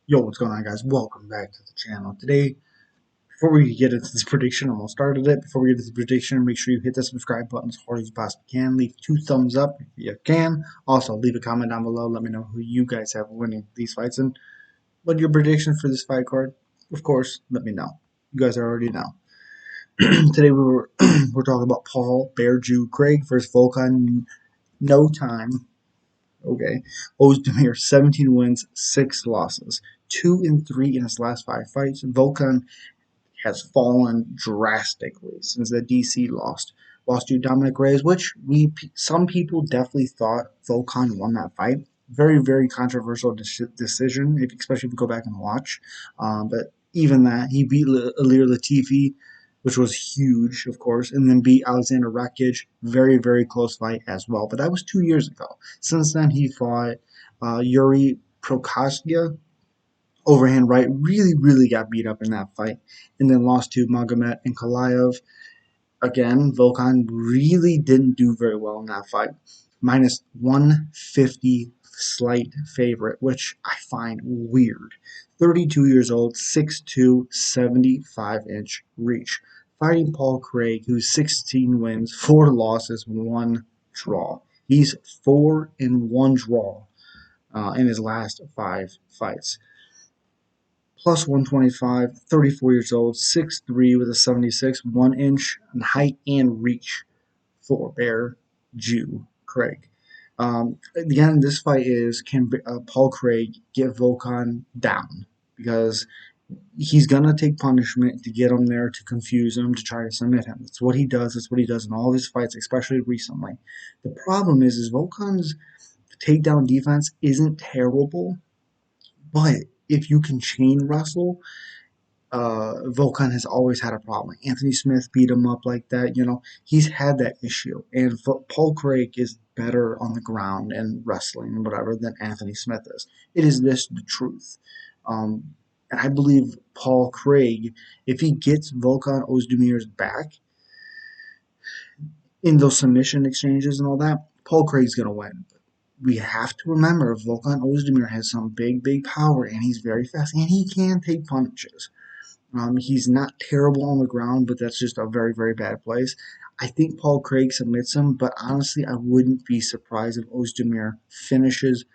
Yo, what's going on, guys? Welcome back to the channel. Today, before we get into this prediction, I almost started it. Before we get into the prediction, make sure you hit the subscribe button as hard as you possibly can. Leave 2 thumbs up if you can. Also, leave a comment down below. Let me know who you guys have winning these fights and what your prediction for this fight card. Of course, let me know. You guys already know. Today we're talking about Paul Bearjew Craig versus Volkan. No time. Okay. Oezdemir, 17 wins, 6 losses. 2-3 in his last 5 fights. Volkan has fallen drastically since the DC lost to Dominic Reyes, which some people definitely thought Volkan won that fight. Very, very controversial decision, especially if you go back and watch. But even that, he beat Ilir Latifi, which was huge, of course, and then beat Alexander Rakic. Very, very close fight as well. But that was 2 years ago. Since then, he fought Yuri Prokaska, overhand right, really, really got beat up in that fight, and then lost to Magomed and Kalayev. Again, Volkan really didn't do very well in that fight. Minus 150 slight favorite, which I find weird. 32 years old, 6'2", 75-inch reach. Fighting Paul Craig, who's 16 wins, 4 losses, 1 draw. He's 4-1 draw in his last 5 fights. Plus 125, 34 years old, 6'3" with a 76, 1 inch in height and reach for Bearjew Craig. Again, this fight is can Paul Craig get Volkan down? Because he's going to take punishment to get him there, to confuse him, to try to submit him. That's what he does. That's what he does in all of his fights, especially recently. The problem is Volkan's takedown defense isn't terrible, but if you can chain wrestle, Volkan has always had a problem. Anthony Smith beat him up like that. He's had that issue. And Paul Craig is better on the ground and wrestling and whatever than Anthony Smith is. It is this the truth. And I believe Paul Craig, if he gets Volkan Oezdemir's back in those submission exchanges and all that, Paul Craig's going to win. We have to remember Volkan Oezdemir has some big, big power, and he's very fast, and he can take punches. He's not terrible on the ground, but that's just a very, very bad place. I think Paul Craig submits him, but honestly, I wouldn't be surprised if Oezdemir finishes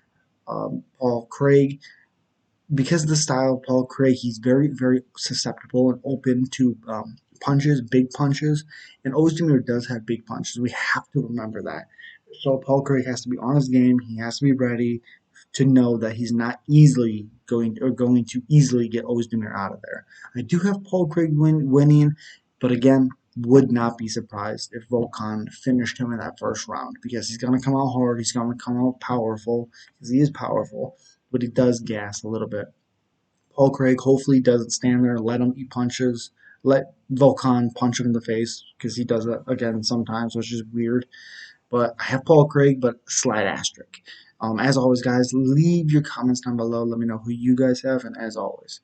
Paul Craig. Because of the style of Paul Craig, he's very, very susceptible and open to punches, big punches. And Oezdemir does have big punches. We have to remember that. So Paul Craig has to be on his game. He has to be ready to know that he's not easily going to easily get Oezdemir out of there. I do have Paul Craig winning, but again, would not be surprised if Volkan finished him in that first round, because he's going to come out hard. He's going to come out powerful, because he is powerful, but he does gas a little bit. Paul Craig hopefully doesn't stand there and let him eat punches. Let Volkan punch him in the face, because he does that again sometimes, which is weird. But I have Paul Craig, but slight asterisk. As always, guys, leave your comments down below. Let me know who you guys have, and as always,